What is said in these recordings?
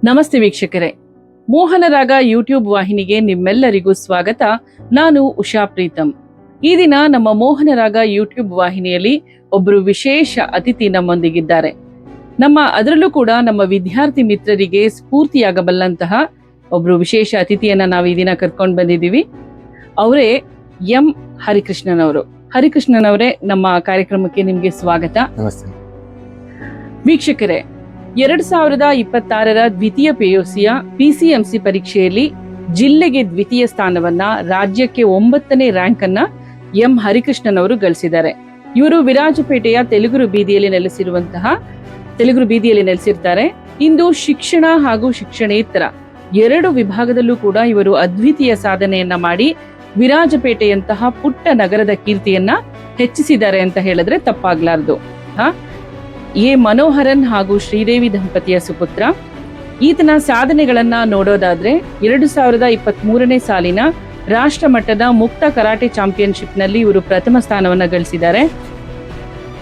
ನಮಸ್ತೆ ವೀಕ್ಷಕರೇ, ಮೋಹನರಾಗ ಯೂಟ್ಯೂಬ್ ವಾಹಿನಿಗೆ ನಿಮ್ಮೆಲ್ಲರಿಗೂ ಸ್ವಾಗತ. ನಾನು ಉಷಾ ಪ್ರೀತಮ್. ಈ ದಿನ ನಮ್ಮ ಮೋಹನರಾಗ ಯೂಟ್ಯೂಬ್ ವಾಹಿನಿಯಲ್ಲಿ ಒಬ್ಬರು ವಿಶೇಷ ಅತಿಥಿ ನಮ್ಮೊಂದಿಗಿದ್ದಾರೆ. ಅದರಲ್ಲೂ ಕೂಡ ನಮ್ಮ ವಿದ್ಯಾರ್ಥಿ ಮಿತ್ರರಿಗೆ ಸ್ಫೂರ್ತಿಯಾಗಬಲ್ಲಂತಹ ಒಬ್ರು ವಿಶೇಷ ಅತಿಥಿಯನ್ನ ನಾವು ಈ ದಿನ ಕರ್ಕೊಂಡು ಬಂದಿದ್ದೀವಿ. ಅವರೇ ಎಂ ಹರಿಕೃಷ್ಣನ್ ಅವರು. ಹರಿಕೃಷ್ಣನ್ ಅವರೇ, ನಮ್ಮ ಕಾರ್ಯಕ್ರಮಕ್ಕೆ ನಿಮ್ಗೆ ಸ್ವಾಗತ. ನಮಸ್ತೆ ವೀಕ್ಷಕರೇ, 2026ರ ದ್ವಿತೀಯ PUCಯ PCMC ಪರೀಕ್ಷೆಯಲ್ಲಿ ಜಿಲ್ಲೆಗೆ ದ್ವಿತೀಯ ಸ್ಥಾನವನ್ನ, ರಾಜ್ಯಕ್ಕೆ 9ನೇ ರ್ಯಾಂಕ್ ಅನ್ನ ಎಂ ಹರಿಕೃಷ್ಣನ್ ಅವರು ಗಳಿಸಿದ್ದಾರೆ. ಇವರು ವಿರಾಜಪೇಟೆಯ ತೆಲುಗುರು ಬೀದಿಯಲ್ಲಿ ನೆಲೆಸಿರ್ತಾರೆ. ಇಂದು ಶಿಕ್ಷಣ ಹಾಗೂ ಶಿಕ್ಷಣೇತರ ಎರಡು ವಿಭಾಗದಲ್ಲೂ ಕೂಡ ಇವರು ಅದ್ವಿತೀಯ ಸಾಧನೆಯನ್ನ ಮಾಡಿ ವಿರಾಜಪೇಟೆಯಂತಹ ಪುಟ್ಟ ನಗರದ ಕೀರ್ತಿಯನ್ನ ಹೆಚ್ಚಿಸಿದ್ದಾರೆ ಅಂತ ಹೇಳಿದ್ರೆ ತಪ್ಪಾಗ್ಲಾರ್ದು. ಎ ಮನೋಹರನ್ ಹಾಗೂ ಶ್ರೀದೇವಿ ದಂಪತಿಯ ಸುಪುತ್ರ. ಈತನ ಸಾಧನೆಗಳನ್ನ ನೋಡೋದಾದ್ರೆ 2023ನೇ ಸಾಲಿನ ರಾಷ್ಟ್ರ ಮಟ್ಟದ ಮುಕ್ತ ಕರಾಟೆ ಚಾಂಪಿಯನ್ಶಿಪ್ ನಲ್ಲಿ ಇವರು ಪ್ರಥಮ ಸ್ಥಾನವನ್ನ ಗಳಿಸಿದ್ದಾರೆ.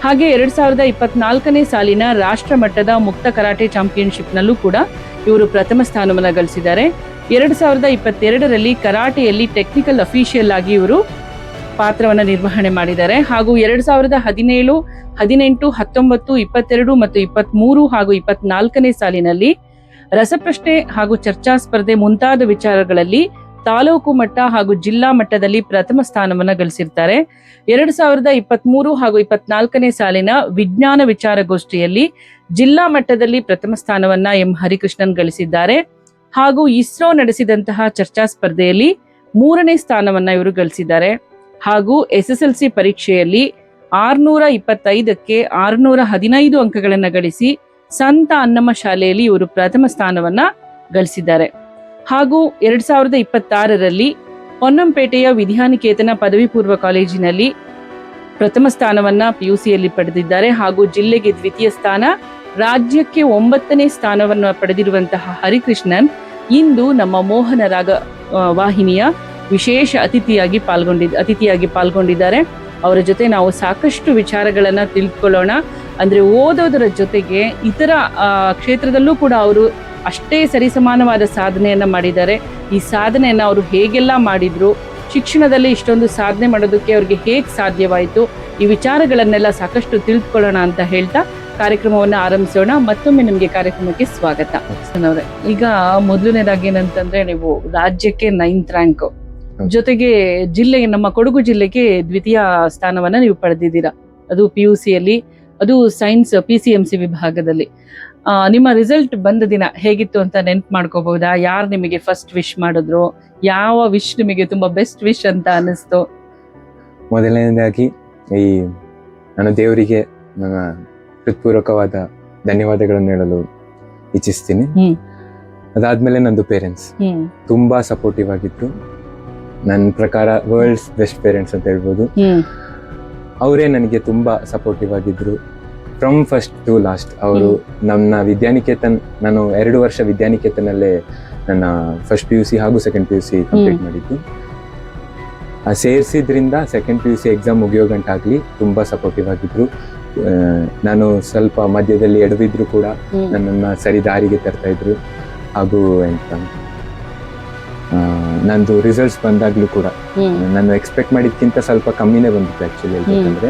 ಹಾಗೆ 2024ನೇ ಸಾಲಿನ ರಾಷ್ಟ್ರ ಮಟ್ಟದ ಮುಕ್ತ ಕರಾಟೆ ಚಾಂಪಿಯನ್ಶಿಪ್ ನಲ್ಲೂ ಕೂಡ ಇವರು ಪ್ರಥಮ ಸ್ಥಾನವನ್ನ ಗಳಿಸಿದ್ದಾರೆ. 2022ರಲ್ಲಿ ಕರಾಟೆಯಲ್ಲಿ ಟೆಕ್ನಿಕಲ್ ಅಫಿಷಿಯಲ್ ಆಗಿ ಇವರು ಪಾತ್ರವನ್ನ ನಿರ್ವಹಣೆ ಮಾಡಿದ್ದಾರೆ. ಹಾಗೂ 2017, 18, 19, 22 ಮತ್ತು 23 ಹಾಗೂ 24ನೇ ಸಾಲಿನಲ್ಲಿ ರಸಪ್ರಶ್ನೆ ಹಾಗೂ ಚರ್ಚಾ ಸ್ಪರ್ಧೆ ಮುಂತಾದ ವಿಚಾರಗಳಲ್ಲಿ ತಾಲೂಕು ಮಟ್ಟ ಹಾಗೂ ಜಿಲ್ಲಾ ಮಟ್ಟದಲ್ಲಿ ಪ್ರಥಮ ಸ್ಥಾನವನ್ನ ಗಳಿಸಿರ್ತಾರೆ. 2023 ಹಾಗೂ 24ನೇ ಸಾಲಿನ ವಿಜ್ಞಾನ ವಿಚಾರಗೋಷ್ಠಿಯಲ್ಲಿ ಜಿಲ್ಲಾ ಮಟ್ಟದಲ್ಲಿ ಪ್ರಥಮ ಸ್ಥಾನವನ್ನ ಎಂ ಹರಿಕೃಷ್ಣನ್ ಗಳಿಸಿದ್ದಾರೆ. ಹಾಗೂ ಇಸ್ರೋ ನಡೆಸಿದಂತಹ ಚರ್ಚಾ ಸ್ಪರ್ಧೆಯಲ್ಲಿ 3ನೇ ಸ್ಥಾನವನ್ನ ಇವರು ಗಳಿಸಿದ್ದಾರೆ. ಹಾಗೂ SSLC ಪರೀಕ್ಷೆಯಲ್ಲಿ 625ಕ್ಕೆ 615 ಅಂಕಗಳನ್ನು ಗಳಿಸಿ ಸಂತ ಅನ್ನಮ್ಮ ಶಾಲೆಯಲ್ಲಿ ಇವರು ಪ್ರಥಮ ಸ್ಥಾನವನ್ನ ಗಳಿಸಿದ್ದಾರೆ. ಹಾಗೂ 2026ರಲ್ಲಿ ಪೊನ್ನಂಪೇಟೆಯ ವಿದ್ಯಾನಿಕೇತನ ಪದವಿ ಪೂರ್ವ ಕಾಲೇಜಿನಲ್ಲಿ ಪ್ರಥಮ ಸ್ಥಾನವನ್ನ PUCಯಲ್ಲಿ ಪಡೆದಿದ್ದಾರೆ. ಹಾಗೂ ಜಿಲ್ಲೆಗೆ ದ್ವಿತೀಯ ಸ್ಥಾನ, ರಾಜ್ಯಕ್ಕೆ 9ನೇ ಸ್ಥಾನವನ್ನು ಪಡೆದಿರುವಂತಹ ಹರಿಕೃಷ್ಣನ್ ಇಂದು ನಮ್ಮ ಮೋಹನರಾಗ ವಾಹಿನಿಯ ವಿಶೇಷ ಅತಿಥಿಯಾಗಿ ಪಾಲ್ಗೊಂಡಿದ್ದಾರೆ. ಅವರ ಜೊತೆ ನಾವು ಸಾಕಷ್ಟು ವಿಚಾರಗಳನ್ನ ತಿಳ್ಕೊಳ್ಳೋಣ. ಅಂದ್ರೆ ಓದೋದರ ಜೊತೆಗೆ ಇತರ ಕ್ಷೇತ್ರದಲ್ಲೂ ಕೂಡ ಅವರು ಅಷ್ಟೇ ಸರಿಸಮಾನವಾದ ಸಾಧನೆಯನ್ನ ಮಾಡಿದ್ದಾರೆ. ಈ ಸಾಧನೆಯನ್ನ ಅವರು ಹೇಗೆಲ್ಲ ಮಾಡಿದ್ರು, ಶಿಕ್ಷಣದಲ್ಲಿ ಇಷ್ಟೊಂದು ಸಾಧನೆ ಮಾಡೋದಕ್ಕೆ ಅವ್ರಿಗೆ ಹೇಗೆ ಸಾಧ್ಯವಾಯಿತು, ಈ ವಿಚಾರಗಳನ್ನೆಲ್ಲ ಸಾಕಷ್ಟು ತಿಳ್ಕೊಳ್ಳೋಣ ಅಂತ ಹೇಳ್ತಾ ಕಾರ್ಯಕ್ರಮವನ್ನು ಆರಂಭಿಸೋಣ. ಮತ್ತೊಮ್ಮೆ ನಿಮ್ಗೆ ಕಾರ್ಯಕ್ರಮಕ್ಕೆ ಸ್ವಾಗತ. ಈಗ ಮೊದಲನೇದಾಗಿ ಏನಂತಂದ್ರೆ, ನೀವು ರಾಜ್ಯಕ್ಕೆ 9th ರ್ಯಾಂಕ್ ಜೊತೆಗೆ ನಮ್ಮ ಕೊಡಗು ಜಿಲ್ಲೆಗೆ ದ್ವಿತೀಯ ಸ್ಥಾನವನ್ನ ನೀವು ಪಡೆದಿದ್ದೀರಾ. ಅದು PUCಯಲ್ಲಿ, ಅದು ಸೈನ್ಸ್ PCMC ವಿಭಾಗದಲ್ಲಿ. ನಿಮ್ಮ ರಿಸಲ್ಟ್ ಬಂದ ದಿನ ಹೇಗಿತ್ತು ಅಂತ ನೆನ್ಪು ಮಾಡ್ಕೋಬಹುದಾ? ಯಾರು ನಿಮಗೆ ಫಸ್ಟ್ ವಿಶ್ ಮಾಡಿದ್ರು? ಯಾವ ವಿಶ್ ನಿಮಗೆ ತುಂಬಾ ಬೆಸ್ಟ್ ವಿಶ್ ಅಂತ ಅನಿಸ್ತು? ಮೊದಲನೇದಾಗಿ ನಾನು ದೇವರಿಗೆ ನನ್ನ ಹೃತ್ಪೂರ್ವಕವಾದ ಧನ್ಯವಾದಗಳನ್ನು ಹೇಳಲು ಇಚ್ಛಿಸ್ತೀನಿ. ಅದಾದ್ಮೇಲೆ ನಂದು ಪೇರೆಂಟ್ಸ್ ತುಂಬಾ ಸಪೋರ್ಟಿವ್ ಆಗಿದ್ರು. ನನ್ನ ಪ್ರಕಾರ ವರ್ಲ್ಡ್ಸ್ ಬೆಸ್ಟ್ ಪೇರೆಂಟ್ಸ್ ಅಂತ ಹೇಳ್ಬೋದು. ಅವರೇ ನನಗೆ ತುಂಬಾ ಸಪೋರ್ಟಿವ್ ಆಗಿದ್ರು ಫ್ರಮ್ ಫಸ್ಟ್ ಟು ಲಾಸ್ಟ್. ಅವರು ನನ್ನ ವಿದ್ಯಾನಿಕೇತನ್, ನಾನು 2 ವರ್ಷ ವಿದ್ಯಾನಿಕೇತನಲ್ಲೇ ನನ್ನ ಫಸ್ಟ್ PUC ಹಾಗೂ ಸೆಕೆಂಡ್ PUC ಕಂಪ್ಲೀಟ್ ಮಾಡಿದ್ದು. ಸೇರಿಸಿದ್ರಿಂದ ಸೆಕೆಂಡ್ PUC ಎಕ್ಸಾಮ್ ಮುಗಿಯೋ ಗಂಟಾಗ್ಲಿ ತುಂಬಾ ಸಪೋರ್ಟಿವ್ ಆಗಿದ್ರು. ನಾನು ಸ್ವಲ್ಪ ಮಧ್ಯದಲ್ಲಿ ಎಡವಿದ್ರು ಕೂಡ ನನ್ನನ್ನ ಸರಿ ದಾರಿಗೆ ತರ್ತಾ ಇದ್ರು. ಹಾಗೂ ನಂದು ರಿಸಲ್ಟ್ಸ್ ಬಂದಾಗ್ಲೂ ಕೂಡ ನಾನು ಎಕ್ಸ್ಪೆಕ್ಟ್ ಮಾಡಿದ್ಕಿಂತ ಸ್ವಲ್ಪ ಕಮ್ಮಿನೇ ಬಂದಿತ್ತು. ಆಕ್ಚುಲಿ ಹೇಳ್ಬೇಕಂದ್ರೆ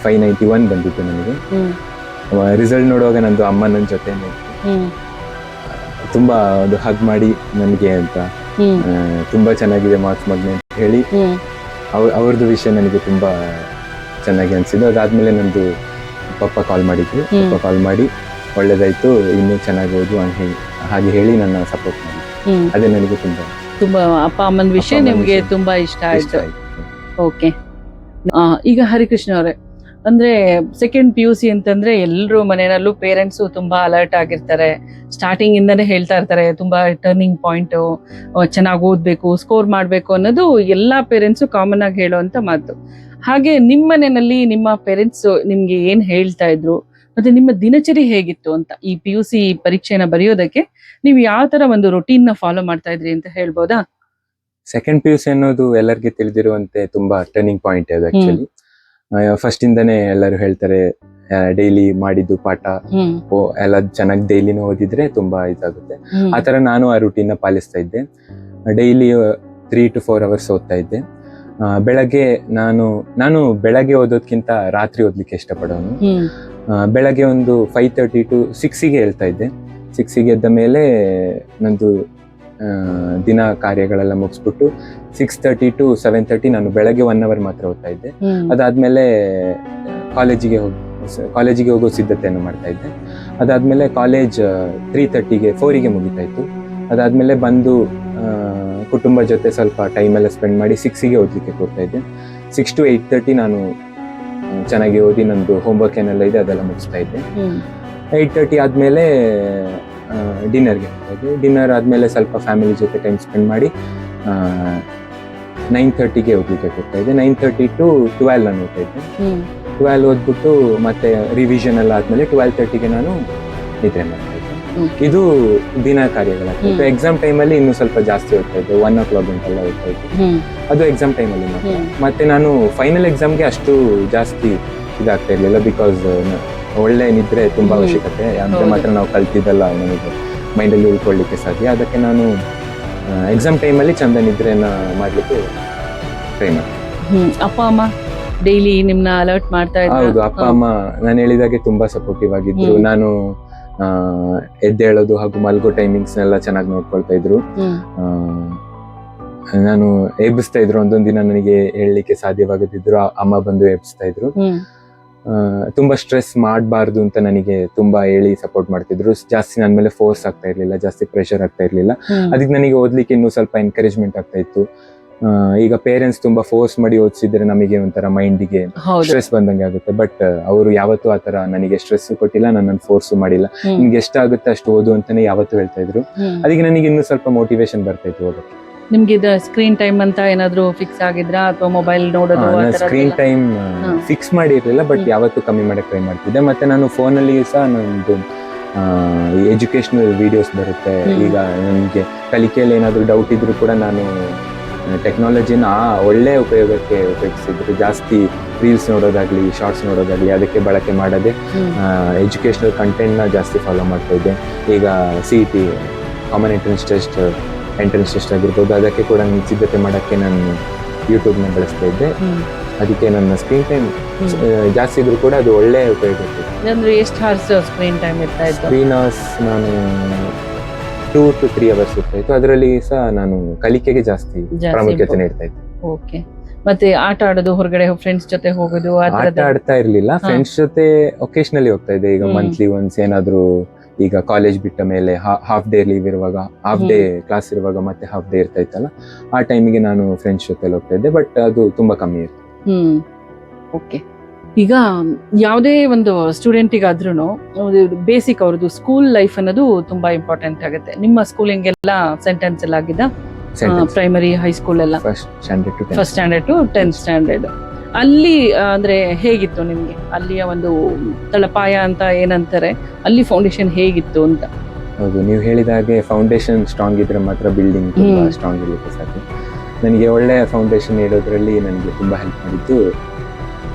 591 ಬಂದಿತ್ತು ನನಗೆ. ರಿಸಲ್ಟ್ ನೋಡುವಾಗ ನಂದು ಅಮ್ಮ ನನ್ನ ಜೊತೆ ತುಂಬಾ ಅದು ಹಗ್ ಮಾಡಿ ನನಗೆ ಅಂತ ತುಂಬಾ ಚೆನ್ನಾಗಿದೆ ಮಾರ್ಕ್ಸ್ ಮಗ್ನೆ ಅಂತ ಹೇಳಿ ಅವ್ರದ್ದು ವಿಷಯ ನನಗೆ ತುಂಬಾ ಚೆನ್ನಾಗಿ ಅನ್ಸಿದ್ದು. ಅದಾದ್ಮೇಲೆ ನಂದು ಪಪ್ಪ ಕಾಲ್ ಮಾಡಿದ್ರು. ಪಪ್ಪ ಕಾಲ್ ಮಾಡಿ ಒಳ್ಳೇದಾಯ್ತು, ಇನ್ನೂ ಚೆನ್ನಾಗಿ ಓದು ಹಾಗೆ ಹೇಳಿ ನನ್ನ ಸಪೋರ್ಟ್ ಮಾಡಿ. ಅದೇ ನನಗೆ ತುಂಬಾ ಅಪ್ಪ ಅಮ್ಮನ ವಿಷಯ ನಿಮ್ಗೆ ತುಂಬಾ ಇಷ್ಟ ಆಯ್ತು. ಓಕೆ, ಈಗ ಹರಿಕೃಷ್ಣ ಅವರೇ, ಅಂದ್ರೆ ಸೆಕೆಂಡ್ PUC ಅಂತಂದ್ರೆ ಎಲ್ಲರೂ ಮನೆಯಲ್ಲೂ ಪೇರೆಂಟ್ಸು ತುಂಬಾ ಅಲರ್ಟ್ ಆಗಿರ್ತಾರೆ. ಸ್ಟಾರ್ಟಿಂಗ್ ಇಂದಾನೆ ಹೇಳ್ತಾ ಇರ್ತಾರೆ ತುಂಬಾ ಟರ್ನಿಂಗ್ ಪಾಯಿಂಟ್, ಚೆನ್ನಾಗಿ ಓದ್ಬೇಕು, ಸ್ಕೋರ್ ಮಾಡ್ಬೇಕು ಅನ್ನೋದು ಎಲ್ಲಾ ಪೇರೆಂಟ್ಸು ಕಾಮನ್ ಆಗಿ ಹೇಳುವಂತ ಮಾತು. ಹಾಗೆ ನಿಮ್ಮ ಮನೆಯಲ್ಲಿ ನಿಮ್ಮ ಪೇರೆಂಟ್ಸ್ ನಿಮ್ಗೆ ಏನ್ ಹೇಳ್ತಾ ಇದ್ರು, ಮತ್ತೆ ನಿಮ್ಮ ದಿನಚರಿ ಹೇಗಿತ್ತು ಅಂತ, ಈ PUC ಪರೀಕ್ಷೆನ ಬರೆಯೋದಕ್ಕೆ ನೀವು ಯಾವ ತರ ಒಂದು ರೊಟೀನ್ ನ ಫಾಲೋ ಮಾಡ್ತಾ ಇದ್ರಿ ಅಂತ ಹೇಳ್ಬೋದಾ? ಸೆಕೆಂಡ್ PUC ಅನ್ನೋದು ಎಲ್ಲರಿಗೆ ತಿಳಿದಿರುವಂತೆ ತುಂಬಾ ಟರ್ನಿಂಗ್ ಪಾಯಿಂಟ್ ಅದು. ಆಕ್ಚುಲಿ ಫಸ್ಟ್ ಇಂದಾನೆ ಎಲ್ಲರೂ ಹೇಳ್ತಾರೆ ಡೈಲಿ ಮಾಡಿದ್ದು ಪಾಠ ಹ್ಮ್ ಎಲ್ಲ ಚೆನ್ನಾಗಿ ಡೈಲಿನೂ ಓದಿದ್ರೆ ತುಂಬಾ ಇದಾಗುತ್ತೆ. ಹ್ಮ್ ಆ ತರ ನಾನು ಆ ರೂಟೀನ್ ಪಾಲಿಸ್ತಾ ಇದ್ದೆ. ಡೈಲಿ 3 to 4 hours ಓದ್ತಾ ಇದ್ದೆ. ಬೆಳಗ್ಗೆ ನಾನು ಬೆಳಗ್ಗೆ ಓದೋದ್ಕಿಂತ ರಾತ್ರಿ ಓದ್ಲಿಕ್ಕೆ ಇಷ್ಟಪಡೋನು. ಹ್ಮ್ ಬೆಳಗ್ಗೆ ಒಂದು 5:30 to 6ಗೆ ಹೇಳ್ತಾ ಇದ್ದೆ. 6ಗೆ ಎದ್ದ ಮೇಲೆ ನಂದು ದಿನ ಕಾರ್ಯಗಳೆಲ್ಲ ಮುಗಿಸ್ಬಿಟ್ಟು 6:30 to 7:30 ನಾನು ಬೆಳಗ್ಗೆ 1 hour ಮಾತ್ರ ಓದ್ತಾ ಇದ್ದೆ. ಹ್ಮ್ ಅದಾದ್ಮೇಲೆ ಕಾಲೇಜಿಗೆ ಹೋಗೋ ಸಿದ್ಧತೆಯನ್ನು ಮಾಡ್ತಾ ಇದ್ದೆ. ಅದಾದ್ಮೇಲೆ ಕಾಲೇಜ್ 3:30ಗೆ 4ಗೆ ಮುಗಿತಾ ಇತ್ತು. ಅದಾದ್ಮೇಲೆ ಬಂದು ಕುಟುಂಬ ಜೊತೆ ಸ್ವಲ್ಪ ಟೈಮ್ ಎಲ್ಲ ಸ್ಪೆಂಡ್ ಮಾಡಿ 6ಗೆ ಓದ್ಲಿಕ್ಕೆ ಕೂರ್ತಾ ಇದ್ದೆ. 6 to 8:30 ನಾನು ಚೆನ್ನಾಗಿ ಓದಿ ನಂದು ಹೋಮ್ವರ್ಕ್ ಏನೆಲ್ಲ ಇದೆ ಅದೆಲ್ಲ ಮುಗಿಸ್ತಾ ಇದ್ದೆ. ಹ್ಮ್ 8:30 ಆದ್ಮೇಲೆ ಡಿನ್ನರ್ಗೆ ಹೋಗ್ತಾ ಇದ್ದೆ. ಡಿನ್ನರ್ ಆದ್ಮೇಲೆ ಸ್ವಲ್ಪ ಫ್ಯಾಮಿಲಿ ಜೊತೆ ಟೈಮ್ ಸ್ಪೆಂಡ್ ಮಾಡಿ 9:30ಗೆ ಓದ್ಲಿಕ್ಕೆ ಕೂರ್ತಾ ಇದ್ದೆ. 9:30 to 12 ನಾನು ಓದ್ತಾ ಇದ್ದೆ. ಹ್ಮ್ 12 ಓದ್ಬಿಟ್ಟು ಮತ್ತೆ ರಿವಿಷನ್ ಎಲ್ಲ ಆದ್ಮೇಲೆ 12:30ಗೆ ನಾನು ನಿದ್ರೆ ಮಾಡ್ತಾ ಇದ್ದೆ. ಹ್ಮ್. ಇದು ದಿನ ಕಾರ್ಯಗಳಾಗ್ತದೆ. ಹ್ಮ್. ಎಕ್ಸಾಮ್ ಟೈಮಲ್ಲಿ ಇನ್ನೂ ಸ್ವಲ್ಪ ಜಾಸ್ತಿ ಓದ್ತಾ ಇದ್ದೆ. 1 o'clock ಗಂಟೆಲ್ಲ ಓದ್ತಾ ಇದ್ದೆ. ಹ್ಮ್ ಅದು ಎಕ್ಸಾಮ್ ಟೈಮಲ್ಲಿ ಮಾತ್ರ. ಹ್ಮ್ ಮತ್ತೆ ನಾನು ಫೈನಲ್ ಎಕ್ಸಾಮ್ಗೆ ಅಷ್ಟು ಜಾಸ್ತಿ ಇದಾಗ್ತಾ ಇರ್ಲಿಲ್ಲ. ಬಿಕಾಸ್ ಒಳ್ಳೆ ನಿದ್ರೆ ತುಂಬಾ ಹ್ಮ್. ಅವಶ್ಯಕತೆ. ಅಂದ್ರೆ ಹೌದು. ಮಾತ್ರ ನಾವು ಕಲ್ತಿದ್ದಲ್ಲ ನಮಗೆ ಮೈಂಡಲ್ಲಿ ಉಳ್ಕೊಳ್ಳಿಕ್ಕೆ ಸಾಧ್ಯ. ಅದಕ್ಕೆ ನಾನು ಎಕ್ಸಾಮ್ ಟೈಮಲ್ಲಿ ಚಂದ ನಿದ್ರೆಯನ್ನ ಮಾಡ್ಲಿಕ್ಕೆ ಟ್ರೈ ಮಾಡ್ತೀನಿ. ಅಪ್ಪ ಅಮ್ಮ ಡೈಲಿ ನಿಮ್ನ ಅಲರ್ಟ್ ಮಾಡ್ತಾ ಇದ್ರ? ಹೌದು, ಅಪ್ಪ ಅಮ್ಮ ನಾನು ಹೇಳಿದಾಗೆ ತುಂಬಾ ಸಪೋರ್ಟಿವ್ ಆಗಿದ್ರು. ಹ್ಮ್. ನಾನು ಎದ್ದೇಳೋದು ಹಾಗೂ ಮಲ್ಗೋ ಟೈಮಿಂಗ್ಸ್ ನೆಲ್ಲ ಚೆನ್ನಾಗಿ ನೋಡ್ಕೊಳ್ತಾ ಇದ್ರು. ಹ್ಮ್ ನಾನು ಎಬ್ಬಿಸ್ತಾ ಇದ್ರು. ಒಂದೊಂದ್ ದಿನ ನನಗೆ ಹೇಳಲಿಕ್ಕೆ ಸಾಧ್ಯವಾಗದಿದ್ರು ಅಮ್ಮ ಬಂದು ಎಬ್ಬಿಸ್ತಾ ಇದ್ರು. ಹ್ಮ್ ತುಂಬಾ ಸ್ಟ್ರೆಸ್ ಮಾಡಬಾರ್ದು ಅಂತ ನನಗೆ ತುಂಬಾ ಹೇಳಿ ಸಪೋರ್ಟ್ ಮಾಡ್ತಿದ್ರು. ಜಾಸ್ತಿ ನನ್ನ ಮೇಲೆ ಫೋರ್ಸ್ ಆಗ್ತಾ ಇರ್ಲಿಲ್ಲ, ಜಾಸ್ತಿ ಪ್ರೆಷರ್ ಆಗ್ತಾ ಇರ್ಲಿಲ್ಲ. ಹ್ಮ್ ಅದಕ್ಕೆ ನನಗೆ ಓದ್ಲಿಕ್ಕೆ ಇನ್ನೂ ಸ್ವಲ್ಪ ಎನ್ಕರೇಜ್ಮೆಂಟ್ ಆಗ್ತಾ ಇತ್ತು. ಈಗ ಪೇರೆಂಟ್ಸ್ ತುಂಬಾ ಫೋರ್ಸ್ ಮಾಡಿ ಓದಿಸಿದ್ರೆ ನಮಗೆ ಒಂಥರ ಮೈಂಡಿಗೆ ಹೌದು. ಸ್ಟ್ರೆಸ್ ಬಂದಂಗೆ ಆಗುತ್ತೆ. ಬಟ್ ಅವರು ಯಾವತ್ತೂ ಆತರ ನನಗೆ ಸ್ಟ್ರೆಸ್ ಕೊಟ್ಟಿಲ್ಲ, ನನ್ನನ್ನು ಫೋರ್ಸ್ ಮಾಡಿಲ್ಲ. ಹ್ಮ್ ನಿಮ್ಗೆ ಎಷ್ಟಾಗುತ್ತೆ ಅಷ್ಟು ಓದು ಅಂತಾನೆ ಯಾವತ್ತೂ ಹೇಳ್ತಾ ಇದ್ರು. ಹ್ಮ್. ಅದಕ್ಕೆ ನನಗೆ ಇನ್ನೂ ಸ್ವಲ್ಪ ಮೋಟಿವೇಶನ್ ಬರ್ತಾ ಇತ್ತು ಓದಕ್ಕೆ. ನಿಮ್ಗೆ ಇದು ಸ್ಕ್ರೀನ್ ಟೈಮ್ ಅಂತ ಏನಾದ್ರು ಫಿಕ್ಸ್ ಆಗಿದ್ರಾ ಅಥವಾ ಮೊಬೈಲ್ ನೋಡೋದು ಆ ಥರದ್ದೆಲ್ಲ? ಸ್ಕ್ರೀನ್ ಟೈಮ್ ಹಾ. ಫಿಕ್ಸ್ ಮಾಡಿರ್ಲಿಲ್ಲ, ಬಟ್ ಹ್ಮ್. ಯಾವತ್ತೂ ಕಮ್ಮಿ ಮಾಡಕ್ ಟ್ರೈ ಮಾಡ್ತಿದ್ದೆ. ಮತ್ತೆ ನಾನು ಫೋನಲ್ಲಿ ಸಹ ನಂದು ಎಜುಕೇಶನಲ್ ವಿಡಿಯೋಸ್ ಬರುತ್ತೆ. ಹ್ಮ್. ಈಗ ನನಗೆ ಕಲಿಕೆಯಲ್ಲಿ ಏನಾದ್ರು ಡೌಟ್ ಇದ್ರು ಕೂಡ ನಾನು ಟೆಕ್ನಾಲಜಿನ ಒಳ್ಳೆ ಉಪಯೋಗಕ್ಕೆ ಉಪಯೋಗಿಸಿದ್ರು. ಜಾಸ್ತಿ ರೀಲ್ಸ್ ನೋಡೋದಾಗ್ಲಿ, ಶಾರ್ಟ್ಸ್ ನೋಡೋದಾಗ್ಲಿ ಅದಕ್ಕೆ ಬಳಕೆ ಮಾಡದೆ ಹ್ಮ್ ಎಜುಕೇಶನಲ್ ಕಂಟೆಂಟ್ನ ಜಾಸ್ತಿ ಫಾಲೋ ಮಾಡ್ತಾ ಇದ್ದೆ. ಈಗ CET ಕಾಮನ್ ಎಂಟ್ರೆನ್ಸ್ ಟೆಸ್ಟ್ ಆಗಿರ್ಬೋದು, ಅದಕ್ಕೆ ಕೂಡ ನಾನು ಸಿದ್ಧತೆ ಮಾಡೋಕ್ಕೆ ನಾನು ಯೂಟ್ಯೂಬ್ನ ಬಳಸ್ತಾ ಇದ್ದೆ. ಹ್ಮ್ ಅದಕ್ಕೆ ನನ್ನ ಸ್ಕ್ರೀನ್ ಟೈಮ್ ಹ್ಮ್. ಜಾಸ್ತಿ ಇದ್ರು ಕೂಡ ಅದು ಒಳ್ಳೆ ಉಪಯೋಗಕ್ಕೆ. ಅಂದ್ರೆ ಎಷ್ಟು ಅವರ್ಸ್ ಸ್ಕ್ರೀನ್ ಟೈಮ್ ಇರ್ತಾ ಇತ್ತು? ಸ್ಕ್ರೀನ್ ಅವರ್ಸ್ ನಾನು 2 to 3 hours ಇರ್ತಾ ಇತ್ತು. ಅದರಲ್ಲಿ ಸಹ ನಾನು ಕಲಿಕೆಗೆ ಜಾಸ್ತಿ ಪ್ರಾಮುಖ್ಯತೆ ನೀಡ್ತಾ ಇದ್ದೆ. ಓಕೆ. ಮತ್ತೆ ಆಟ ಆಡೋದು, ಹೊರಗಡೆ ಫ್ರೆಂಡ್ಸ್ ಜೊತೆ ಹೋಗೋದು ಆ ಆಟ ಥರದ್ದು? ಆಡ್ತಾ ಇರ್ಲಿಲ್ಲ, ಹಾ. ಫ್ರೆಂಡ್ಸ್ ಜೊತೆ ಒಕೇಶನಲಿ ಹೋಗ್ತಾ ಇದ್ದೆ. ಈಗ ಹ್ಮ್. ಮಂತ್ಲಿ ಒನ್ಸ್ ಏನಾದ್ರು, ಈಗ ಕಾಲೇಜ್ ಬಿಟ್ಟ ಮೇಲೆ ಹಾಫ್ ಡೇ ಲೀವ್ ಇರುವಾಗ, ಹಾಫ್ ಡೇ ಕ್ಲಾಸ್ ಇರುವಾಗ ಮತ್ತೆ ಹಾಫ್ ಡೇ ಇರ್ತಾ ಇತ್ತಲ್ಲ, ಆ ಟೈಮಿಗೆ ನಾನು ಫ್ರೆಂಡ್ಸ್ ಜೊತೆ ಹೋಗ್ತಾ ಇದ್ದೆ. ಬಟ್ ಅದು ತುಂಬಾ ಕಮ್ಮಿ ಇತ್ತು. ಓಕೆ. ಈಗ ಯಾವುದೇ ಒಂದು ಸ್ಟೂಡೆಂಟಿಗಾದ್ರೂ ಬೇಸಿಕ್ ಅವ್ರದ್ದು ಸ್ಕೂಲ್ ಲೈಫ್ ಅನ್ನೋದು ತುಂಬಾ ಇಂಪಾರ್ಟೆಂಟ್ ಆಗುತ್ತೆ. ನಿಮ್ಮ ಸ್ಕೂಲಿಂಗ್ ಎಲ್ಲ ಸೆಂಟೆನ್ಸ್ ಎಲ್ಲ ಆಗಿದ್ದ? ಪ್ರೈಮರಿ, ಹೈಸ್ಕೂಲ್ ಎಲ್ಲ? First standard to first standard to 10th standard. ಅಲ್ಲಿ ಅಂದ್ರೆ ಹೇಗಿತ್ತು ನಿಮ್ಗೆ ಅಲ್ಲಿಯ ಒಂದು ತಳಪಾಯ ಅಂತ ಏನಂತಾರೆ, ಅಲ್ಲಿ ಫೌಂಡೇಶನ್ ಹೇಗಿತ್ತು ಅಂತ? ಹೌದು, ನೀವು ಹೇಳಿದ ಹಾಗೆ ಫೌಂಡೇಶನ್ ಸ್ಟ್ರಾಂಗ್ ಇದ್ರೆ ಮಾತ್ರ ಬಿಲ್ಡಿಂಗ್ ತುಂಬಾ ಸ್ಟ್ರಾಂಗ್ ಇರಲಿಕ್ಕೆ ಸಾಧ್ಯ. ನನಗೆ ಒಳ್ಳೆ ಫೌಂಡೇಶನ್ ನೀಡೋದ್ರಲ್ಲಿ ನನಗೆ ತುಂಬಾ ಹೆಲ್ಪ್ ಮಾಡಿದ್ದು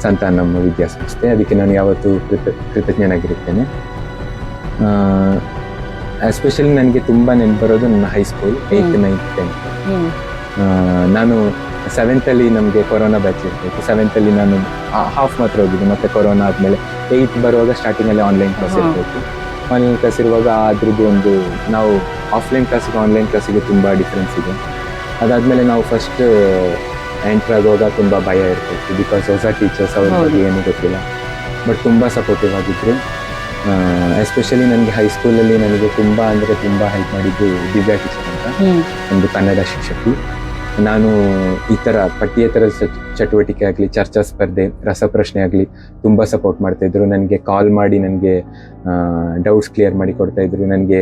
ಸಂತಾನಮ್ಮ ವಿದ್ಯಾಸಂಸ್ಥೆ. ಅದಕ್ಕೆ ನಾನು ಯಾವತ್ತೂ ಕೃತಜ್ಞನಾಗಿರುತ್ತೇನೆ. ಎಸ್ಪೆಷಲಿ ನನಗೆ ತುಂಬ ನೆನಪು ಬರೋದು ನನ್ನ ಹೈಸ್ಕೂಲ್ 8th, 9th, 10th. ನಾನು 7th ಅಲ್ಲಿ ನಮಗೆ ಕೊರೋನಾ ಬ್ಯಾಚ್ ಇರ್ತಾಯಿತ್ತು. 7th ಅಲ್ಲಿ ನಾನು ಹಾಫ್ ಮಾತ್ರ ಹೋಗಿದ್ದು. ಮತ್ತೆ ಕೊರೋನಾ ಆದಮೇಲೆ 8th ಬರುವಾಗ ಸ್ಟಾರ್ಟಿಂಗಲ್ಲಿ ಆನ್ಲೈನ್ ಕ್ಲಾಸ್ ಇರ್ತಾಯಿತ್ತು. ಆನ್ಲೈನ್ ಕ್ಲಾಸ್ ಇರುವಾಗ ಅದ್ರದ್ದು ಒಂದು, ನಾವು ಆಫ್ಲೈನ್ ಕ್ಲಾಸಿಗೆ ಆನ್ಲೈನ್ ಕ್ಲಾಸಿಗೆ ತುಂಬ ಡಿಫ್ರೆನ್ಸ್ ಇದೆ. ಅದಾದಮೇಲೆ ನಾವು ಫಸ್ಟ್ ಎಂಟ್ರ್ ಆಗುವಾಗ ತುಂಬ ಭಯ ಇರ್ತಾಯಿತ್ತು. ಬಿಕಾಸ್ ಹೊಸ ಟೀಚರ್ಸ್, ಅವ್ರ ಬಗ್ಗೆ ಏನೂ ಗೊತ್ತಿಲ್ಲ. ಬಟ್ ತುಂಬ ಸಪೋರ್ಟಿವ್ ಆಗಿದ್ದರು. ಎಸ್ಪೆಷಲಿ ನನಗೆ ಹೈಸ್ಕೂಲಲ್ಲಿ ನನಗೆ ತುಂಬ ಹೆಲ್ಪ್ ಮಾಡಿದ್ದು ದಿವ್ಯಾ ಟೀಚರ್ ಅಂತ, ಒಂದು ಕನ್ನಡ ಶಿಕ್ಷಕಿ. ನಾನು ಈ ಥರ ಪಠ್ಯೇತರ ಚಟುವಟಿಕೆ ಆಗಲಿ, ಚರ್ಚಾ ಸ್ಪರ್ಧೆ, ರಸಪ್ರಶ್ನೆ ಆಗಲಿ ತುಂಬ ಸಪೋರ್ಟ್ ಮಾಡ್ತಾಯಿದ್ರು. ನನಗೆ ಕಾಲ್ ಮಾಡಿ ನನಗೆ ಡೌಟ್ಸ್ ಕ್ಲಿಯರ್ ಮಾಡಿ ಕೊಡ್ತಾಯಿದ್ರು. ನನಗೆ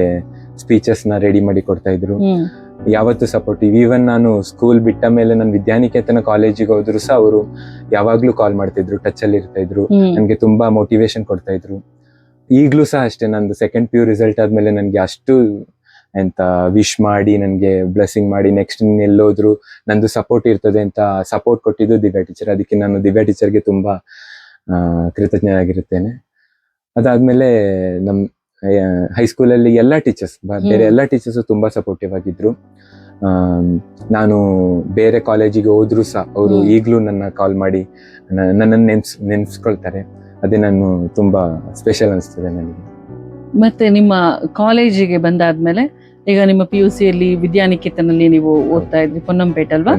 ಸ್ಪೀಚಸ್ನ ರೆಡಿ ಮಾಡಿ ಕೊಡ್ತಾಯಿದ್ರು. ಯಾವತ್ತೂ ಸಪೋರ್ಟಿವ್. ಈವನ್ ನಾನು ಸ್ಕೂಲ್ ಬಿಟ್ಟ ಮೇಲೆ ನಾನು ವಿದ್ಯಾನಿಕೇತನ ಕಾಲೇಜಿಗೆ ಹೋದ್ರು ಸಹ ಅವರು ಯಾವಾಗಲೂ ಕಾಲ್ ಮಾಡ್ತಿದ್ರು, ಟಚಲ್ಲಿ ಇರ್ತಾಯಿದ್ರು. ನನಗೆ ತುಂಬ ಮೋಟಿವೇಶನ್ ಕೊಡ್ತಾಯಿದ್ರು. ಈಗಲೂ ಸಹ ಅಷ್ಟೇ, ನಂದು 2nd PU ರಿಸಲ್ಟ್ ಆದಮೇಲೆ ನನಗೆ ಅಷ್ಟು ವಿಶ್ ಮಾಡಿ, ನನಗೆ ಬ್ಲೆಸ್ಸಿಂಗ್ ಮಾಡಿ, ನೆಕ್ಸ್ಟ್ ಎಲ್ಲೋದ್ರು ನಂದು ಸಪೋರ್ಟ್ ಇರ್ತದೆ ಅಂತ ಸಪೋರ್ಟ್ ಕೊಟ್ಟಿದ್ದು ದಿವ್ಯಾ ಟೀಚರ್. ಅದಕ್ಕೆ ನಾನು ದಿವ್ಯಾ ಟೀಚರ್ಗೆ ತುಂಬ ಕೃತಜ್ಞನಾಗಿರುತ್ತೇನೆ. ಅದಾದ್ಮೇಲೆ ನಮ್ ಹೈಸ್ಕೂಲಲ್ಲಿ ಎಲ್ಲ ಟೀಚರ್ಸ್ ಬೇರೆ ಎಲ್ಲ ಟೀಚರ್ಸ್ ತುಂಬಾ ಸಪೋರ್ಟಿವ್ ಆಗಿದ್ರು. ನಾನು ಬೇರೆ ಕಾಲೇಜಿಗೆ ಹೋದ್ರು ಸಹ ಅವರು ಈಗ್ಲೂ ನನ್ನ ಕಾಲ್ ಮಾಡಿ ನನ್ನನ್ನು ನೆನ್ಸ್ಕೊಳ್ತಾರೆ. ಅದೇ ನಾನು ತುಂಬಾ ಸ್ಪೆಷಲ್ ಅನಿಸ್ತದೆ ನನಗೆ. ಮತ್ತೆ ನಿಮ್ಮ ಕಾಲೇಜಿಗೆ ಬಂದಾದ್ಮೇಲೆ ಈಗ ನಿಮ್ಮ PUC ಯಲ್ಲಿ ವಿದ್ಯಾನಿಕೇತನಲ್ಲಿ ನೀವು ಓದ್ತಾ ಇದ್ರಿ, ಪೊನ್ನಂಪೇಟೆ ಅಲ್ವಾ?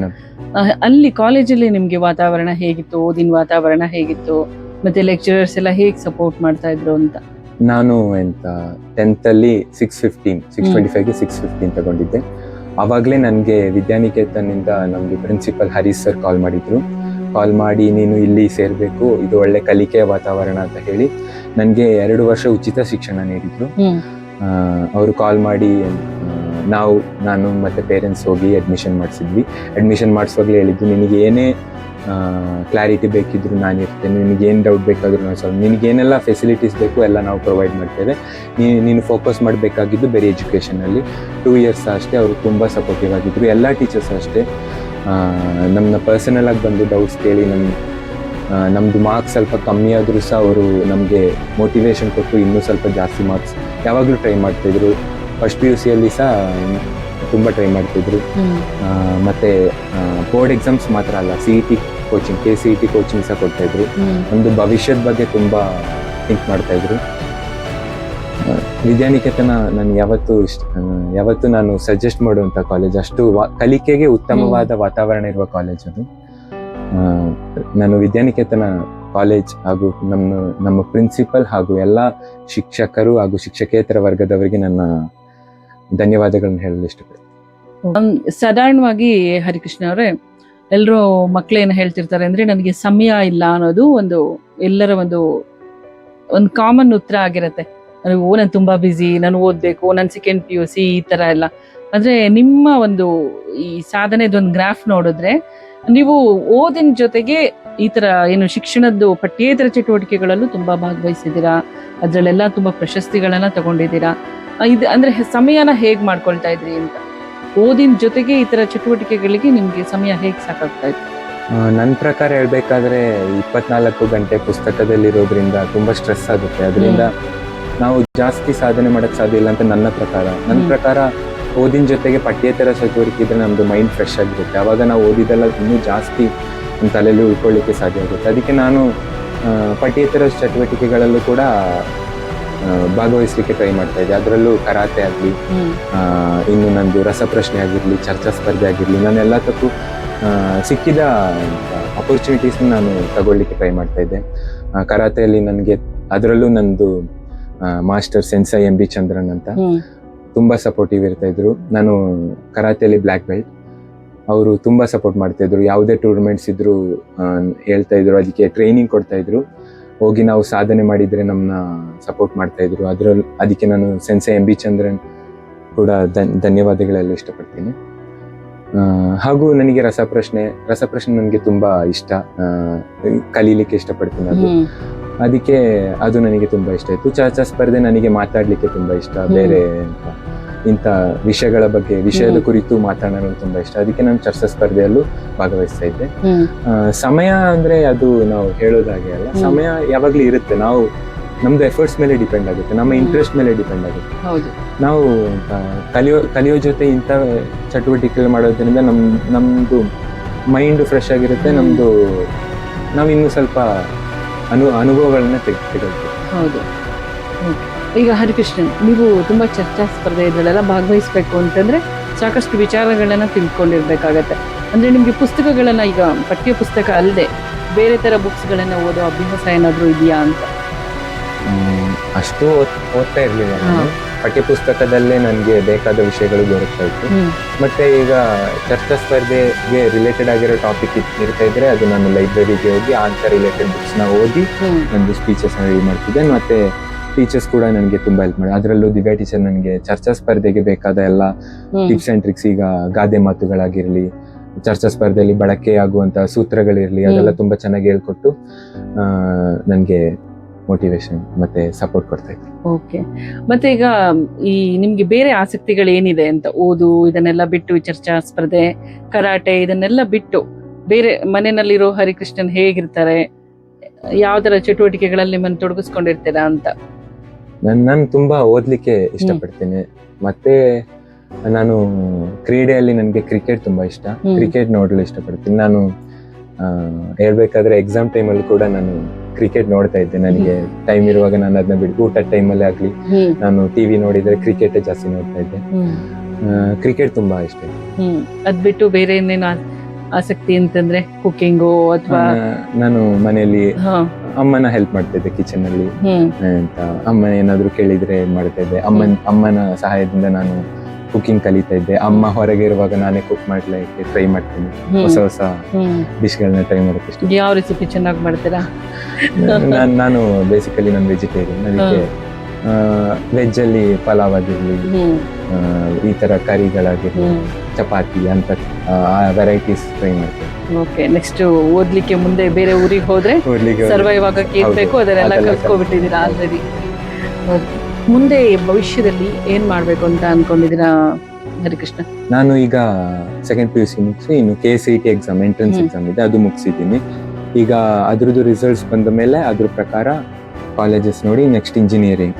ಅಲ್ಲಿ ಕಾಲೇಜಲ್ಲಿ ನಿಮ್ಗೆ ವಾತಾವರಣ ಹೇಗಿತ್ತು, ಓದಿನ ವಾತಾವರಣ ಹೇಗಿತ್ತು, ಮತ್ತೆ ಲೆಕ್ಚರರ್ಸ್ ಎಲ್ಲ ಹೇಗೆ ಸಪೋರ್ಟ್ ಮಾಡ್ತಾ ಇದ್ರು ಅಂತ? ನಾನು 10th ಅಲ್ಲಿ 625ಗೆ 615 ತಗೊಂಡಿದ್ದೆ. ಅವಾಗ್ಲೇ ನನಗೆ ವಿದ್ಯಾನಿಕೇತನಿಂದ ನಮ್ಗೆ ಪ್ರಿನ್ಸಿಪಲ್ ಹರೀಶ್ ಸರ್ ಕಾಲ್ ಮಾಡಿದ್ರು. ಕಾಲ್ ಮಾಡಿ ನೀನು ಇಲ್ಲಿ ಸೇರ್ಬೇಕು, ಇದು ಒಳ್ಳೆ ಕಲಿಕೆಯ ವಾತಾವರಣ ಅಂತ ಹೇಳಿ ನನಗೆ 2 ವರ್ಷ ಉಚಿತ ಶಿಕ್ಷಣ ನೀಡಿದ್ರು. ಅವರು ಕಾಲ್ ಮಾಡಿ ನಾನು ಮತ್ತೆ ಪೇರೆಂಟ್ಸ್ ಹೋಗಿ ಅಡ್ಮಿಷನ್ ಮಾಡಿಸಿದ್ವಿ. ಅಡ್ಮಿಷನ್ ಮಾಡಿಸುವಾಗಲೇ ಹೇಳಿದ್ದು, ನಿನಗೆ ಏನೇ ಕ್ಲಾರಿಟಿ ಬೇಕಿದ್ರು ನಾನು ಇರ್ತೇನೆ, ನಿನಗೆ ಏನು ಡೌಟ್ ಬೇಕಾದ್ರೂ ನಾನು ಸ್ವಲ್ಪ, ನಿನಗೇನೆಲ್ಲ ಫೆಸಿಲಿಟೀಸ್ ಬೇಕು ಎಲ್ಲ ನಾವು ಪ್ರೊವೈಡ್ ಮಾಡ್ತೇವೆ, ನೀನು ಫೋಕಸ್ ಮಾಡಬೇಕಾಗಿದ್ದು ಬೇರೆ ಎಜುಕೇಷನಲ್ಲಿ. 2 ಇಯರ್ಸ್ ಅಷ್ಟೇ ಅವರು ತುಂಬ ಸಪೋರ್ಟಿವ್ ಆಗಿದ್ರು. ಎಲ್ಲ ಟೀಚರ್ಸ್ ಅಷ್ಟೇ ನಮ್ಮನ್ನ ಪರ್ಸನಲ್ ಆಗಿ ಬಂದು ಡೌಟ್ಸ್ ಕೇಳಿ ನಮ್ಮದು ಮಾರ್ಕ್ಸ್ ಸ್ವಲ್ಪ ಕಮ್ಮಿ ಆದರೂ ಸಹ ಅವರು ನಮಗೆ ಮೋಟಿವೇಶನ್ ಕೊಟ್ಟು ಇನ್ನೂ ಸ್ವಲ್ಪ ಜಾಸ್ತಿ ಮಾರ್ಕ್ಸ್ ಯಾವಾಗಲೂ ಟ್ರೈ ಮಾಡ್ತಾಯಿದ್ರು. ಫಸ್ಟ್ PUCಯಲ್ಲಿ ಸಹ ತುಂಬ ಟ್ರೈ ಮಾಡ್ತಿದ್ರು. ಮತ್ತೆ ಬೋರ್ಡ್ ಎಕ್ಸಾಮ್ಸ್ ಮಾತ್ರ ಅಲ್ಲ, CET ಕೋಚಿಂಗ್, KCET ಕೋಚಿಂಗ್ ಸಹ ಕೊಡ್ತಾಯಿದ್ರು. ನಮ್ಮದು ಭವಿಷ್ಯದ ಬಗ್ಗೆ ತುಂಬ ಥಿಂಕ್ ಮಾಡ್ತಾಯಿದ್ರು. ವಿದ್ಯಾನಿಕೇತನ ನಾನು ಯಾವತ್ತೂ ನಾನು ಸಜೆಸ್ಟ್ ಮಾಡುವಂಥ ಕಾಲೇಜ್. ಅಷ್ಟು ಕಲಿಕೆಗೆ ಉತ್ತಮವಾದ ವಾತಾವರಣ ಇರುವ ಕಾಲೇಜ್ ಅದು. ನಾನು ವಿದ್ಯಾನಿಕೇತನ ಕಾಲೇಜ್ ಹಾಗೂ ನಮ್ಮ ಪ್ರಿನ್ಸಿಪಲ್ ಹಾಗೂ ಎಲ್ಲ ಶಿಕ್ಷಕರು ಹಾಗೂ ಶಿಕ್ಷಕೇತರ ವರ್ಗದವರಿಗೆ ನನ್ನ ಧನ್ಯವಾದಗಳನ್ನ ಹೇಳಲು ಇಷ್ಟಪಡ್ತೀನಿ. ಸಾಧಾರಣವಾಗಿ ಹರಿಕೃಷ್ಣ ಅವರೇ, ಎಲ್ಲರೂ ಮಕ್ಕಳೇನು ಹೇಳ್ತಿರ್ತಾರೆ ಅಂದ್ರೆ, ನನಗೆ ಸಮಯ ಇಲ್ಲ ಅನ್ನೋದು ಎಲ್ಲರ ಒಂದು ಕಾಮನ್ ಉತ್ತರ ಆಗಿರತ್ತೆ. ನಾನು ತುಂಬಾ ಬ್ಯುಸಿ, ನಾನು ಓದ್ಬೇಕು, ನಾನು ಸೆಕೆಂಡ್ PUC ಈ ತರ ಎಲ್ಲ. ಆದ್ರೆ ನಿಮ್ಮ ಈ ಸಾಧನೆದೊಂದು ಗ್ರಾಫ್ ನೋಡಿದ್ರೆ, ನೀವು ಓದಿನ ಜೊತೆಗೆ ಈ ತರ ಏನು ಶಿಕ್ಷಣದ್ದು ಪಠ್ಯೇತರ ಚಟುವಟಿಕೆಗಳಲ್ಲೂ ತುಂಬಾ ಭಾಗವಹಿಸಿದ್ದೀರಾ, ಅದ್ರಲ್ಲೆಲ್ಲ ತುಂಬಾ ಪ್ರಶಸ್ತಿಗಳನ್ನ ತಗೊಂಡಿದ್ದೀರಾ. ಇದು ಅಂದ್ರೆ ಸಮಯನ ಹೇಗ್ ಮಾಡ್ಕೊಳ್ತಾ ಇದ್ರಿ ಅಂತ, ಓದಿನ ಜೊತೆಗೆ ಈ ತರ ಚಟುವಟಿಕೆಗಳಿಗೆ ನಿಮ್ಗೆ ಸಮಯ ಹೇಗ್ ಸಾಕಾಗ್ತಾ ಇತ್ತು? ನನ್ನ ಪ್ರಕಾರ ಹೇಳ್ಬೇಕಾದ್ರೆ 24 ಗಂಟೆ ಪುಸ್ತಕದಲ್ಲಿರೋದ್ರಿಂದ ತುಂಬಾ ಸ್ಟ್ರೆಸ್ ಆಗುತ್ತೆ. ಅದರಿಂದ ನಾವು ಜಾಸ್ತಿ ಸಾಧನೆ ಮಾಡಕ್ ಸಾಧ್ಯ ಇಲ್ಲ ಅಂತ ನನ್ನ ಪ್ರಕಾರ. ಓದಿನ ಜೊತೆಗೆ ಪಠ್ಯೇತರ ಚಟುವಟಿಕೆ ಇದ್ರೆ ನಮ್ದು ಮೈಂಡ್ ಫ್ರೆಶ್ ಆಗಿರುತ್ತೆ. ಅವಾಗ ನಾವು ಓದಿದೆಲ್ಲ ಇನ್ನೂ ಜಾಸ್ತಿ ನಮ್ಮ ತಲೆಯಲ್ಲಿ ಉಳ್ಕೊಳ್ಳಿಕ್ಕೆ ಸಾಧ್ಯ ಆಗುತ್ತೆ. ಅದಕ್ಕೆ ನಾನು ಪಠ್ಯೇತರ ಚಟುವಟಿಕೆಗಳಲ್ಲೂ ಕೂಡ ಭಾಗವಹಿಸಲಿಕ್ಕೆ ಟ್ರೈ ಮಾಡ್ತಾ ಇದ್ದೆ. ಅದರಲ್ಲೂ ಕರಾಟೆ ಆಗಲಿ, ಇನ್ನು ನಂದು ರಸಪ್ರಶ್ನೆ ಆಗಿರಲಿ, ಚರ್ಚಾ ಸ್ಪರ್ಧೆ ಆಗಿರಲಿ, ನಾನು ಎಲ್ಲದಕ್ಕೂ ಸಿಕ್ಕಿದ ಅಪರ್ಚುನಿಟೀಸ್ನ ನಾನು ತಗೊಳ್ಳಿಕ್ಕೆ ಟ್ರೈ ಮಾಡ್ತಾ ಇದ್ದೆ. ಕರಾಟೆಯಲ್ಲಿ ನನಗೆ ಅದರಲ್ಲೂ ನಂದು ಮಾಸ್ಟರ್ ಸೆನ್ಸೈ MB ಚಂದ್ರನ್ ಅಂತ ತುಂಬಾ ಸಪೋರ್ಟಿವ್ ಇರ್ತಾ ಇದ್ರು. ನಾನು ಕರಾಟೆಯಲ್ಲಿ ಬ್ಲ್ಯಾಕ್ ಬೆಲ್ಟ್. ಅವರು ತುಂಬಾ ಸಪೋರ್ಟ್ ಮಾಡ್ತಾ ಇದ್ರು. ಯಾವುದೇ ಟೂರ್ನಮೆಂಟ್ಸ್ ಇದ್ರು ಹೇಳ್ತಾ ಇದ್ರು, ಅದಕ್ಕೆ ಟ್ರೈನಿಂಗ್ ಕೊಡ್ತಾ ಇದ್ರು. ಹೋಗಿ ನಾವು ಸಾಧನೆ ಮಾಡಿದ್ರೆ ನಮ್ಮನ್ನ ಸಪೋರ್ಟ್ ಮಾಡ್ತಾ ಇದ್ರು. ಅದಕ್ಕೆ ನಾನು ಸೆನ್ಸೈ MB ಚಂದ್ರನ್ ಕೂಡ ಧನ್ಯವಾದಗಳೆಲ್ಲ ಇಷ್ಟಪಡ್ತೀನಿ. ಹಾಗೂ ನನಗೆ ರಸಪ್ರಶ್ನೆ ನನಗೆ ತುಂಬಾ ಇಷ್ಟ, ಕಲೀಲಿಕ್ಕೆ ಇಷ್ಟಪಡ್ತೀನಿ ಅದು. ಅದಕ್ಕೆ ಅದು ನನಗೆ ತುಂಬಾ ಇಷ್ಟ ಇತ್ತು. ಚರ್ಚಾ ಸ್ಪರ್ಧೆ ನನಗೆ ಮಾತಾಡ್ಲಿಕ್ಕೆ ತುಂಬಾ ಇಷ್ಟ. ಬೇರೆ ಇಂಥ ವಿಷಯದ ಕುರಿತು ಮಾತಾಡೋದು ತುಂಬಾ ಇಷ್ಟ. ಅದಕ್ಕೆ ನಾನು ಚರ್ಚಾ ಸ್ಪರ್ಧೆಯಲ್ಲೂ ಭಾಗವಹಿಸ್ತಾ ಇದ್ದೆ. ಸಮಯ ಅಂದ್ರೆ ಅದು ನಾವು ಹೇಳೋದಾಗೆ ಅಲ್ಲ, ಸಮಯ ಯಾವಾಗ್ಲೂ ಇರುತ್ತೆ. ನಮ್ದು ಎಫರ್ಟ್ಸ್ ಮೇಲೆ ಡಿಪೆಂಡ್ ಆಗುತ್ತೆ, ನಮ್ಮ ಇಂಟ್ರೆಸ್ಟ್ ಮೇಲೆ ಡಿಪೆಂಡ್ ಆಗುತ್ತೆ. ನಾವು ಕಲಿಯೋ ಜೊತೆ ಇಂಥ ಚಟುವಟಿಕೆಗಳು ಮಾಡೋದ್ರಿಂದ ನಮ್ದು ಮೈಂಡ್ ಫ್ರೆಶ್ ಆಗಿರುತ್ತೆ. ನಾವು ಇನ್ನೂ ಸ್ವಲ್ಪ ಅನುಭವಗಳನ್ನ ತೆಗೆದುಕೊಳ್ತೀವಿ. ಹೌದು. ಈಗ ಹರಿಕೃಷ್ಣನ್, ನೀವು ತುಂಬಾ ಚರ್ಚಾ ಸ್ಪರ್ಧೆ ಇದರಲ್ಲೆಲ್ಲ ಭಾಗವಹಿಸ್ಬೇಕು ಅಂತಂದ್ರೆ ಸಾಕಷ್ಟು ವಿಚಾರಗಳನ್ನ ತಿಳ್ಕೊಂಡಿರ್ಬೇಕಾಗತ್ತೆ. ಅಂದ್ರೆ ನಿಮ್ಗೆ ಪುಸ್ತಕಗಳನ್ನ, ಈಗ ಪಠ್ಯ ಪುಸ್ತಕ ಅಲ್ಲದೆ ಬೇರೆ ತರ ಬುಕ್ಸ್ಗಳನ್ನ ಓದೋ ಅಭ್ಯಾಸ ಏನಾದ್ರು ಇದೆಯಾ ಅಂತ? ಅಷ್ಟು ಓದ್ತಾ ಇರ್ಲಿಲ್ಲ. ಪಠ್ಯ ಪುಸ್ತಕದಲ್ಲೇ ನನಗೆ ಬೇಕಾದ ವಿಷಯಗಳು ದೊರಕ್ತಾ ಇತ್ತು. ಮತ್ತೆ ಈಗ ಚರ್ಚಾ ಸ್ಪರ್ಧೆಗೆ ರಿಲೇಟೆಡ್ ಆಗಿರೋ ಟಾಪಿಕ್ ಇರ್ತಾ ಇದ್ರೆ ಅದು ನಾನು ಲೈಬ್ರರಿಗೆ ಹೋಗಿ ಅಂತ ರಿಲೇಟೆಡ್ ಬುಕ್ಸ್ ನ ಓದಿ ನಂದು ಸ್ಪೀಚಸ್ ರೆಡಿ ಮಾಡ್ತಿದ್ದೆ. ಮತ್ತೆ ಟೀಚರ್ಸ್ ಕೂಡ ನನಗೆ ತುಂಬಾ ಹೆಲ್ಪ್ ಮಾಡಿ. ಅದರಲ್ಲೂ ದಿವ್ಯಾ ಟೀಚರ್ ನನಗೆ ಚರ್ಚಾ ಸ್ಪರ್ಧೆಗೆ ಬೇಕಾದ ಎಲ್ಲ ಟಿಪ್ಸ್ ಅಂಡ್ ಟ್ರಿಕ್ಸ್, ಈಗ ಗಾದೆ ಮಾತುಗಳಾಗಿರ್ಲಿ, ಚರ್ಚಾ ಸ್ಪರ್ಧೆಯಲ್ಲಿ ಬಳಕೆಯಾಗುವಂತಹ ಸೂತ್ರಗಳಿರ್ಲಿ, ಅದೆಲ್ಲ ತುಂಬಾ ಚೆನ್ನಾಗಿ ಹೇಳ್ಕೊಟ್ಟು ನನಗೆ ಮೋಟಿವೇಶನ್ ಮತ್ತೆ ಸಪೋರ್ಟ್ ಕೊಡ್ತಾ ಇದ್ರು. ಓಕೆ. ಮತ್ತೆ ಈಗ ನಿಮ್ಗೆ ಬೇರೆ ಆಸಕ್ತಿಗಳು ಏನಿದೆ ಅಂತ, ಓದು ಇದನ್ನೆಲ್ಲ ಬಿಟ್ಟು, ಚರ್ಚಾ ಸ್ಪರ್ಧೆ, ಕರಾಟೆ ಇದನ್ನೆಲ್ಲ ಬಿಟ್ಟು ಬೇರೆ ಮನೆಯಲ್ಲಿರೋ ಹರಿಕೃಷ್ಣನ್ ಹೇಗಿರ್ತಾರೆ, ಯಾವ ತರ ಚಟುವಟಿಕೆಗಳಲ್ಲಿ ನಿಮ್ಮನ್ನು ತೊಡಗಿಸ್ಕೊಂಡಿರ್ತೀರಾ ಅಂತ? ನಾನು ತುಂಬಾ ಓದ್ಲಿಕ್ಕೆ ಇಷ್ಟಪಡ್ತೇನೆ. ಮತ್ತೆ ನಾನು ಕ್ರೀಡೆಯಲ್ಲಿ ನನಗೆ ಕ್ರಿಕೆಟ್ ತುಂಬಾ ಇಷ್ಟ. ಕ್ರಿಕೆಟ್ ನೋಡಲು ಇಷ್ಟಪಡ್ತೀನಿ. ನಾನು ಹೇಳ್ಬೇಕಾದ್ರೆ ಎಕ್ಸಾಮ್ ಟೈಮಲ್ಲಿ ಕೂಡ ನಾನು ಕ್ರಿಕೆಟ್ ನೋಡ್ತಾ ಇದ್ದೆ. ನನಗೆ ಟೈಮ್ ಇರುವಾಗ ನಾನು ಅದನ್ನ ಬಿಟ್ಟು ಊಟದ ಟೈಮಲ್ಲಿ ಆಗ್ಲಿ ನಾನು ಟಿವಿ ನೋಡಿದ್ರೆ ಕ್ರಿಕೆಟ್ ಜಾಸ್ತಿ ನೋಡ್ತಾ ಇದ್ದೆ. ಕ್ರಿಕೆಟ್ ತುಂಬಾ ಇಷ್ಟ. ಅದ್ ಬಿಟ್ಟು ಬೇರೆ ಏನೇನು ಆಸಕ್ತಿ ಅಂತಂದ್ರೆ ಕುಕಿಂಗು ಅಥವಾ? ನಾನು ಮನೆಯಲ್ಲಿ ಅಮ್ಮನ ಹೆಲ್ಪ್ ಮಾಡ್ತಾ ಇದ್ದೆ ಕಿಚನ್ ಅಲ್ಲಿ ಅಂತ. ಅಮ್ಮ ಏನಾದ್ರು ಕೇಳಿದ್ರೆ ಮಾಡ್ತಾ ಇದ್ದೆ. ಅಮ್ಮನ ಸಹಾಯದಿಂದ ನಾನು ಕುಕಿಂಗ್ ಕಲಿತಾ ಇದ್ದೆ. ಅಮ್ಮ ಹೊರಗೆ ಇರುವಾಗ ನಾನೇ ಕುಕ್ ಮಾಡ್ಲಿಕ್ಕೆ ಟ್ರೈ ಮಾಡ್ತೀನಿ. ಹೊಸ ಹೊಸ ಡಿಶ್ ಗಳನ್ನ ಟ್ರೈ ಮಾಡಕ್ಕೆ ಇಷ್ಟ. ಯಾವ ರೆಸಿಪಿ ಚೆನ್ನಾಗಿ ಮಾಡ್ತೀರಾ? ನಾನು ಬೇಸಿಕಲಿ ನಾನು ವೆಜಿಟೇರಿಯನ್. ಅದಕ್ಕೆ ವೆಜ್ ಅಲ್ಲಿ ಪಲಾವ್ ಆಗಿರ್ಲಿ, ಈ ತರ ಕರಿಗಳಾಗಿರ್ಲಿ, ಚಪಾತಿ ಅಂತ ವೆರೈಟೀಸ್ ಟ್ರೈ ಮಾಡ್ತೀನಿ. ಓಕೆ, ನೆಕ್ಸ್ಟ್ ಓದ್ಲಿಕ್ಕೆ ಮುಂದೆ ಬೇರೆ ಊರಿಗೆ ಹೋದ್ರೆ ಸರ್ವೈವ್ ಆಗಕ್ಕೆ ಏನ್ ಬೇಕು ಅದನ್ನೆಲ್ಲ ಕಲ್ತ್ಕೊಬಿಟ್ಟಿದ್ದೀರಾ ಆಲ್ರೆಡಿ. ಮುಂದೆ ಭವಿಷ್ಯದಲ್ಲಿ ಏನ್ ಮಾಡ್ಬೇಕು ಅಂತ ಅನ್ಕೊಂಡಿದ್ದೀರಾ ಹರಿಕೃಷ್ಣ? ನಾನು ಈಗ ಸೆಕೆಂಡ್ PUC ಮುಗಿಸಿ ಇನ್ನು KCET ಎಕ್ಸಾಮ್, ಎಂಟ್ರೆನ್ಸ್ ಎಕ್ಸಾಮ್ ಇದೆ, ಅದು ಮುಗಿಸಿದ್ದೀನಿ. ಈಗ ಅದ್ರದ್ದು ರಿಸಲ್ಟ್ಸ್ ಬಂದ ಮೇಲೆ ಅದ್ರ ಪ್ರಕಾರ ಕಾಲೇಜಸ್ ನೋಡಿ next engineering,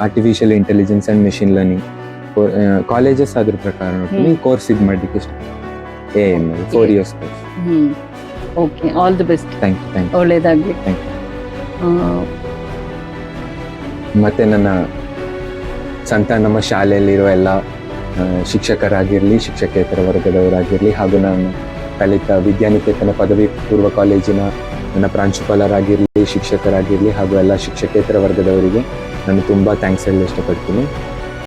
artificial intelligence and machine learning colleges ಅದ್ರ ಪ್ರಕಾರ ನೋಡ್ತೀನಿ. ಕೋರ್ಸ್ ಇದು ಮಾಡ್ಲಿಕ್ಕೆ ಇಷ್ಟ. 4 years course. Okay, all the best. Thank you. ಒಳ್ಳೇದಾಗ್ಲಿ. Thank you. ಮತ್ತೆ ನನ್ನ ನಮ್ಮ ಶಾಲೆಯಲ್ಲಿರೋ ಎಲ್ಲ ಶಿಕ್ಷಕರಾಗಿರ್ಲಿ, ಶಿಕ್ಷಕೇತರ ವರ್ಗದವರಾಗಿರ್ಲಿ, ಹಾಗೂ ನಾನು ಕಲಿತ ವಿದ್ಯಾನಿಕೇತನ ಪದವಿ ಪೂರ್ವ ಕಾಲೇಜಿನ ನನ್ನ ಪ್ರಾಂಶುಪಾಲರಾಗಿರ್ಲಿ, ಶಿಕ್ಷಕರಾಗಿರ್ಲಿ, ಹಾಗೂ ಎಲ್ಲ ಶಿಕ್ಷಕೇತರ ವರ್ಗದವರಿಗೆ ನಾನು ತುಂಬಾ ಥ್ಯಾಂಕ್ಸ್ ಹೇಳಲು ಇಷ್ಟಪಡ್ತೀನಿ.